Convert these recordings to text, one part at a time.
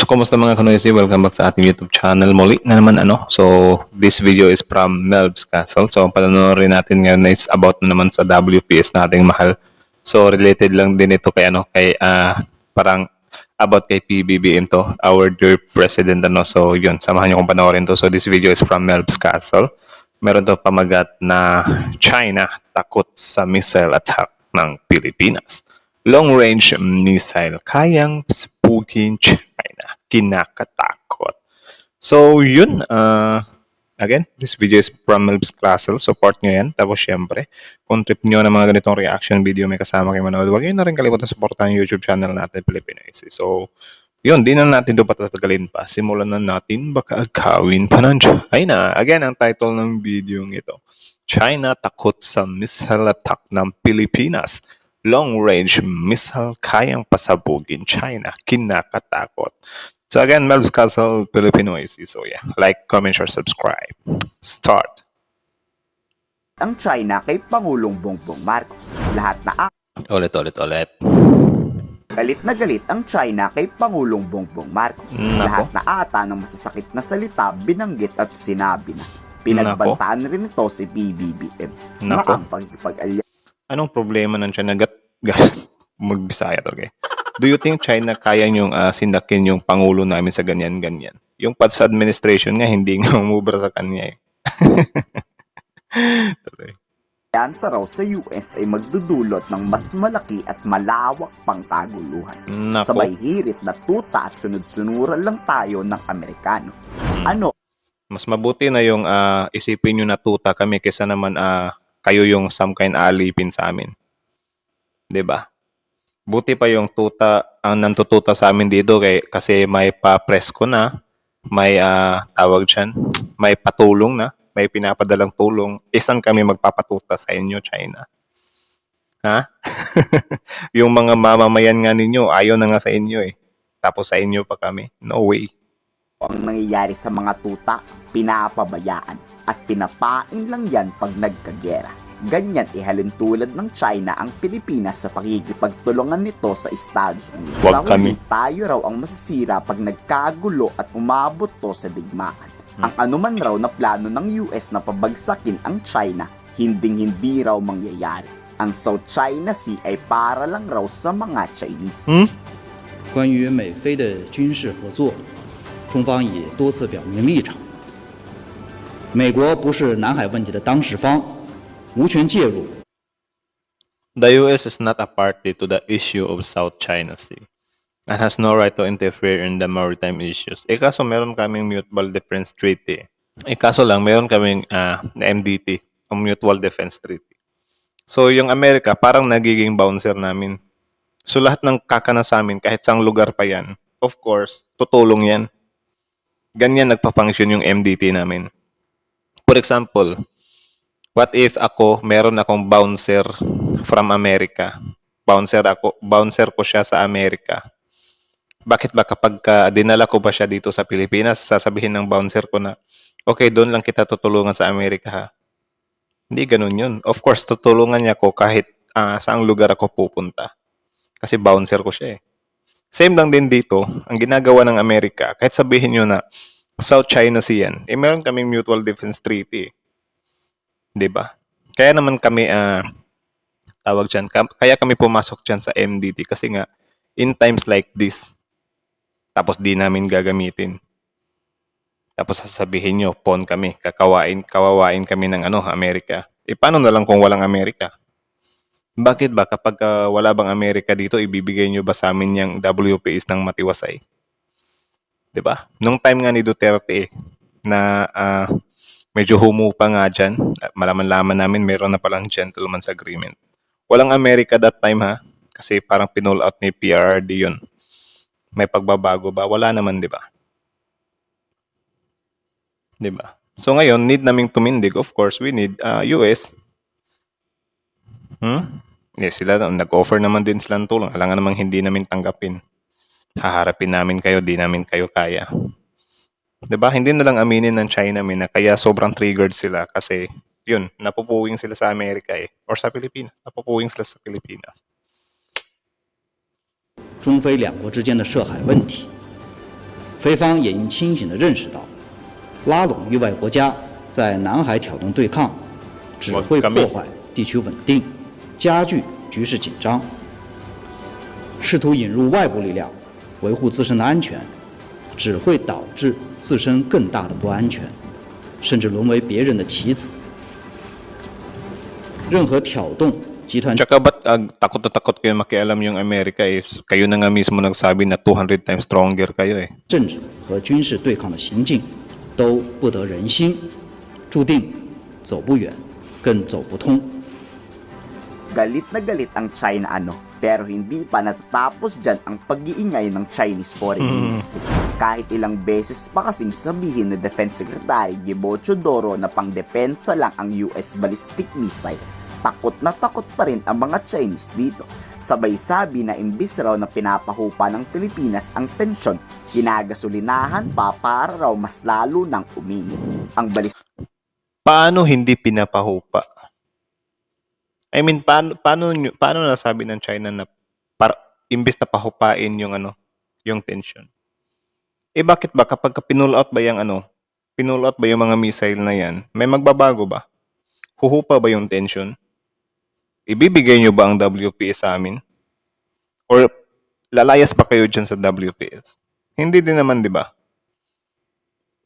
So, kumusta mga kanoysi? Welcome back sa ating YouTube channel muli na naman So, this video is from Melb's Castle. So, ang panonoorin natin ngayon is about na naman sa WPS nating mahal. So, related lang din ito kay parang about kay PBBM to, our dear president So, yun, samahan niyo kung panoorin to. So, this video is from Melb's Castle. Meron to pamagat na China takot sa missile attack ng Pilipinas. Long-range missile kayang spooking China. Kinakatakot. So, yun. Again, this video is from Melb's Castle. Support nyo yan. Tapos, syempre, kung trip nyo ng mga ganitong reaction video may kasama kayo manood, huwag nyo na rin kalimutan supportan yung YouTube channel natin, Filipino AC. So, yun, di na natin ito patatagalin pa. Simulan na natin, baka agawin pa ng China. Again, ang title ng video ito, China takot sa missile attack ng Pilipinas. Long-range missile kayang pasabugin China. Kinakatakot. So again, Melb's Castle, Filipino AC. So yeah, like, comment, share, subscribe. Start. Ang China kay Pangulong Bongbong Marcos. Lahat na Ulit. galit na galit ang China kay Pangulong Bongbong Marcos. Lahat na ata ng masasakit na salita binanggit at sinabi na. Pinagbantaan rin ito si BBBM. Ang pagkipag-alya. Anong problema ng China? Magbisaya to, okay? Do you think China kaya niyong sindakin yung pangulo namin sa ganyan-ganyan? Yung PADS administration nga, hindi nga umubra sa kanya eh. Sa raw sa US ay magdudulot ng mas malaki at malawak pang kaguluhan. Sabay hirit na tuta at sunod-sunuran lang tayo ng Amerikano. Mas mabuti na yung isipin nyo na tuta kami kaysa naman kayo yung some kind alipin sa amin. 'Di ba? Buti pa yung tuta ang nantututa sa amin dito kasi may pa-presko na, may tawag diyan, may patulong na, may pinapadalang tulong. Isan kami magpapatuta sa inyo, China? Ha? Yung mga mamamayan nga ninyo, ayaw na nga sa inyo eh. Tapos sa inyo pa kami. No way. Ang nangyayari sa mga tuta, pinapabayaan at pinapain lang yan pag nagkagera. Ganyan ihalin tulad ng China ang Pilipinas sa pakikipagtulungan nito sa Estados Unidos. Sa huli, tayo raw ang masisira pag nagkagulo at umabot to sa digmaan. Ang anuman raw na plano ng US na pabagsakin ang China, hinding-hindi raw mangyayari. Ang South China Sea ay para lang raw sa mga Chinese. 关于美菲的军事合作，中方已多次表明立场。美国不是南海问题的当事方，无权介入。 The US is not a party to the issue of South China Sea and has no right to interfere in the maritime issues. Kaso meron kaming Mutual Defense Treaty. Kaso lang meron kaming MDT, o Mutual Defense Treaty. So yung Amerika parang nagiging bouncer namin. So lahat ng kakana sa amin, kahit saang lugar pa yan, of course, tutulong yan. Ganyan nagpa-function yung MDT namin. For example, what if meron akong bouncer from America? Bouncer ko siya sa Amerika. Bakit ba kapag dinala ko ba siya dito sa Pilipinas, sasabihin ng bouncer ko na, okay, doon lang kita tutulungan sa Amerika ha? Hindi ganun yun. Of course, tutulungan niya ko kahit saang lugar ako pupunta. Kasi bouncer ko siya eh. Same lang din dito, ang ginagawa ng Amerika, kahit sabihin nyo na South China Sea yan, meron kaming Mutual Defense Treaty. Diba? Kaya naman kami, kaya kami pumasok dyan sa MDT kasi nga, in times like this, tapos di namin gagamitin. Tapos sasabihin nyo, pawn kami, kawawain kami ng Amerika. Paano na lang kung walang Amerika? Bakit ba kapag wala bang Amerika dito, ibibigay nyo ba sa amin yung WPS ng matiwasay? Diba? Nung time nga ni Duterte na medyo humupa nga dyan, malaman-laman namin meron na palang gentleman's agreement. Walang Amerika that time ha, kasi parang pinull out ni PRRD yun. May pagbabago ba? Wala naman, diba? Diba? So ngayon, need naming tumindig. Of course, we need US. Yes, sila nag-offer naman din sila ng tulong. Alangan namang hindi namin tanggapin. Haharapin namin kayo, di namin kayo kaya. Diba? Hindi na lang aminin ng China na kaya sobrang triggered sila kasi yun, napupuwing sila sa Amerika eh. Or sa Pilipinas. Napupuwing sila sa Pilipinas. 中非两国之间的涉海问题，菲方也应清醒地认识到，拉拢域外国家在南海挑动对抗，只会破坏地区稳定，加剧局势紧张。试图引入外部力量维护自身的安全，只会导致自身更大的不安全，甚至沦为别人的棋子。任何挑动集团 Tsaka ba't takot na takot kayo makialam yung Amerika is kayo na nga mismo nagsabi na 200 times stronger kayo eh. 政治和军事对抗的行径都不得人心，注定走不远，更走不通。 Galit na galit ang China pero hindi pa natatapos dyan ang pag-iingay ng Chinese Foreign Ministry. Kahit ilang beses pa kasing sabihin ni Defense Secretary Gibo Chodoro na pangdepensa lang ang US ballistic missile, takot na takot pa rin ang mga Chinese dito. Sabay sabi na imbis raw na pinapahupa ng Pilipinas ang tensyon, ginagasolinahan pa para raw mas lalo nang uminit. Ang ballistic Paano hindi pinapahupa? I mean, paano nasabi ng China na imbis na pahupain yung yung tension? Eh bakit ba kapag pinull out ba yung mga missile na yan, may magbabago ba? Huhupa ba yung tension? Ibibigay nyo ba ang WPS sa amin? Or lalayas ba kayo dyan sa WPS? Hindi din naman, di ba?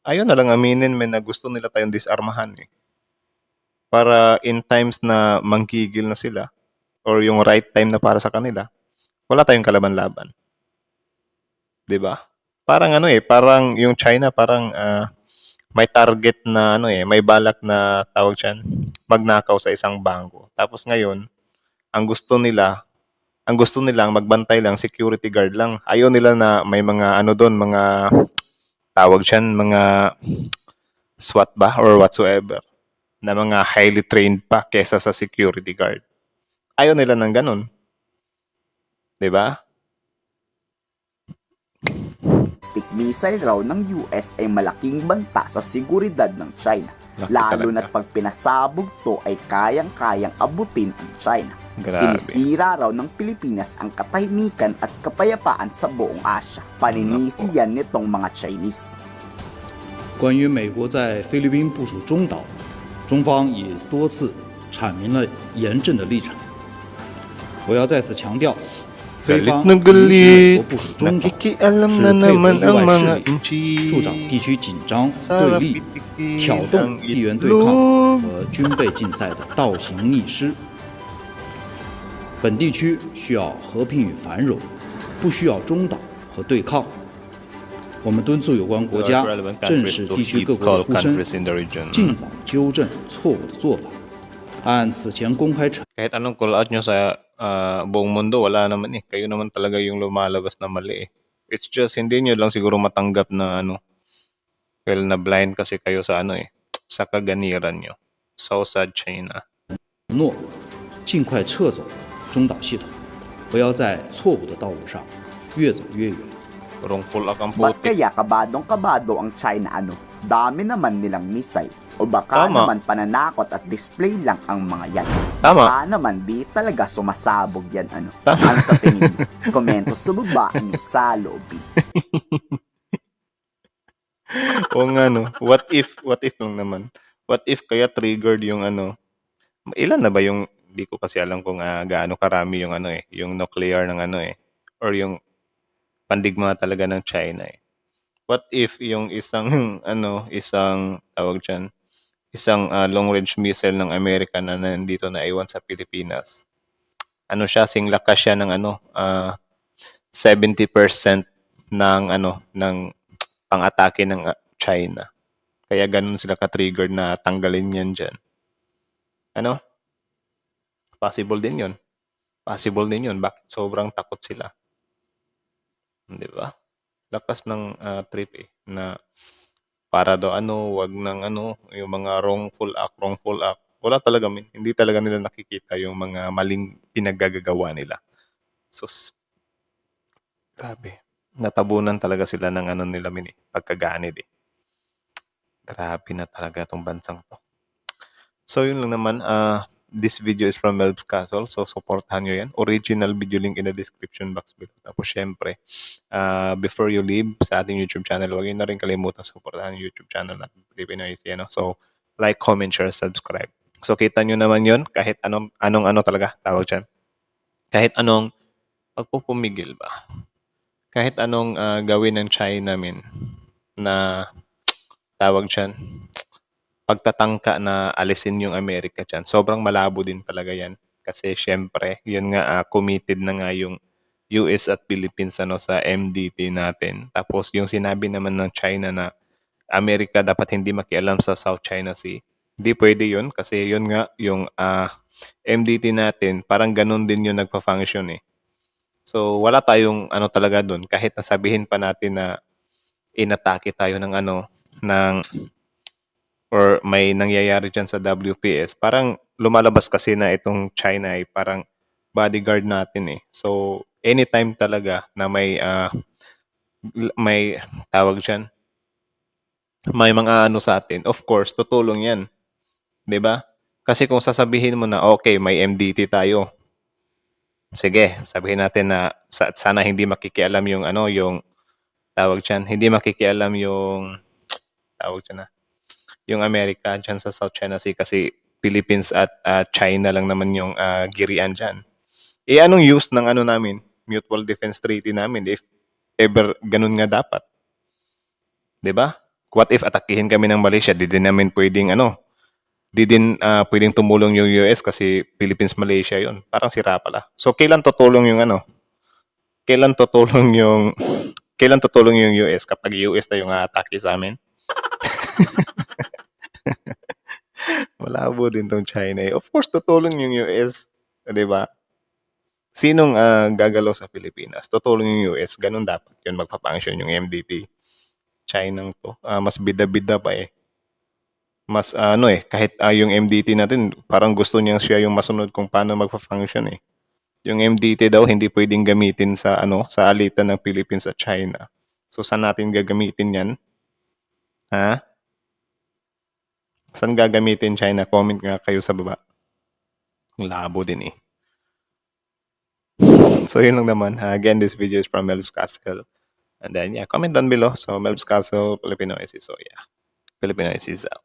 Ayun na lang aminin na gusto nila tayong disarmahan eh. Para in times na manggigil na sila or yung right time na para sa kanila, wala tayong kalaban-laban. 'Di ba? Parang parang yung China parang may target na may balak na tawag diyan, magnakaw sa isang bangko. Tapos ngayon, ang gusto nilang magbantay lang, security guard lang. Ayaw nila na may mga doon, mga tawag diyan, mga SWAT ba or whatsoever, na mga highly trained pa kesa sa security guard. Ayaw nila ng ganun. 'Di ba? missile raw ng US ay malaking banta sa seguridad ng China. Laki Lalo talaga. na't pag pinasabog to ay kayang-kayang abutin ang China. Grabe. Sinisira raw ng Pilipinas ang katahimikan at kapayapaan sa buong Asya. Paninisi yan nitong mga Chinese. 关于美国在菲律宾部署中导，中方已多次阐明了严正的立场。我要再次强调，菲 Galit 方 na 允许美 galit. 国部署中导， Nakikialam 是 na 配合 naman 域 ang 外 mga 势力， inchi. 助长地区紧张对 Sarap 立、 itikin 挑 ang 动地缘对抗 itlog. 和军备竞赛的倒行逆施。本地区需要和平与繁荣，不需要中导和对抗。我们敦促有关国家 Relevant 正 countries 视 to 地区 heed 各国的 call 呼声， countries in the region. 尽早纠正错误的做法，按此前公开承 Kahit anong call out nyo sa buong mundo, wala naman eh. Kayo naman talaga yung lumalabas na mali eh. It's just, hindi nyo lang siguro matanggap na well, na blind kasi kayo sa sa kaganiran nyo. So sad, China. 诺，尽快撤走中导系统，不要在错误的道路上越走越远。 Wrongful ang Ba't putik. kaya kabadong-kabado ang China Dami naman nilang missile. O baka Tama. naman pananakot at display lang ang mga yan. Tama. Baka naman di talaga sumasabog yan Ano sa tingin mo? Komento sa baba nyo sa lobby. O nga no. What if lang naman? What if kaya triggered yung ilan na ba yung, hindi ko kasi alam kung gaano karami yung yung nuclear ng or yung pandigma talaga ng China eh. What if yung isang isang tawag diyan, isang long range missile ng Amerika na nandito na iwan sa Pilipinas. Siya singlakas siya ng 70% ng ng pang-atake ng China. Kaya ganun sila ka-trigger na tanggalin yan diyan. Possible din 'yon. Possible din 'yon. Bakit sobrang takot sila? 'Di ba? Lakas ng trip eh, na para daw wag ng yung mga wrongful act. Wala talaga, hindi talaga nila nakikita yung mga maling pinaggagawa nila. So, grabe. Natabunan talaga sila ng nila pagkaganid eh. Grabe na talaga tong bansang to. So, yun lang naman. this video is from Melv's Castle. So, supportahan nyo yan. Original video link in the description box below. Tapos, syempre, before you leave sa ating YouTube channel, huwag nyo na rin kalimutan supportahan yung YouTube channel natin, Filipino Easy. Ano? So, like, comment, share, subscribe. So, kita nyo naman yon kahit anong talaga tawag dyan. Kahit anong pagpupumigil ba? Kahit anong gawin ng China, na tawag dyan, pagtatangka na alisin yung Amerika dyan. Sobrang malabo din talaga yan. Kasi syempre, yun nga, committed na nga yung US at Philippines sa MDT natin. Tapos yung sinabi naman ng China na Amerika dapat hindi makialam sa South China Sea. Hindi pwede yun kasi yun nga, yung MDT natin, parang ganun din yung nagpa-function eh. So, wala tayong talaga dun. Kahit nasabihin pa natin na inatake tayo ng or may nangyayari dyan sa WPS, parang lumalabas kasi na itong China ay parang bodyguard natin eh. So, anytime talaga na may tawag dyan, may mga sa atin, of course, tutulong yan. 'Di ba? Kasi kung sasabihin mo na, okay, may MDT tayo. Sige, sabihin natin na sana hindi makikialam yung yung tawag dyan, hindi makikialam yung tawag dyan yung Amerika dyan sa South China Sea kasi Philippines at China lang naman yung girian dyan. Anong use ng namin, Mutual Defense Treaty namin if ever ganun nga dapat? 'Di ba? What if atakihin kami ng Malaysia? Di din namin pwedeng pwedeng tumulong yung US kasi Philippines Malaysia 'yon. Parang sira pala. So kailan tutulong yung Kailan tutulong yung US kapag US na yung aatake sa amin? Malabo din tong China. Of course, tutulong yung US, 'di ba? Sinong gagalaw sa Pilipinas? Tutulong yung US. Ganun dapat yun magpa-function yung MDT. China to. Mas bida-bida pa eh. Mas kahit yung MDT natin, parang gusto niya siya yung masunod kung paano magpa-function eh. Yung MDT daw hindi pwedeng gamitin sa sa alitan ng Philippines at China. So saan natin gagamitin 'yan? Ha? Saan gagamitin China? Comment nga kayo sa baba. Labo din eh. So yun lang naman. Again, this video is from Melv's Castle. And then comment down below. So Melv's Castle, Filipino Easy. So yeah, Filipino Easy is out.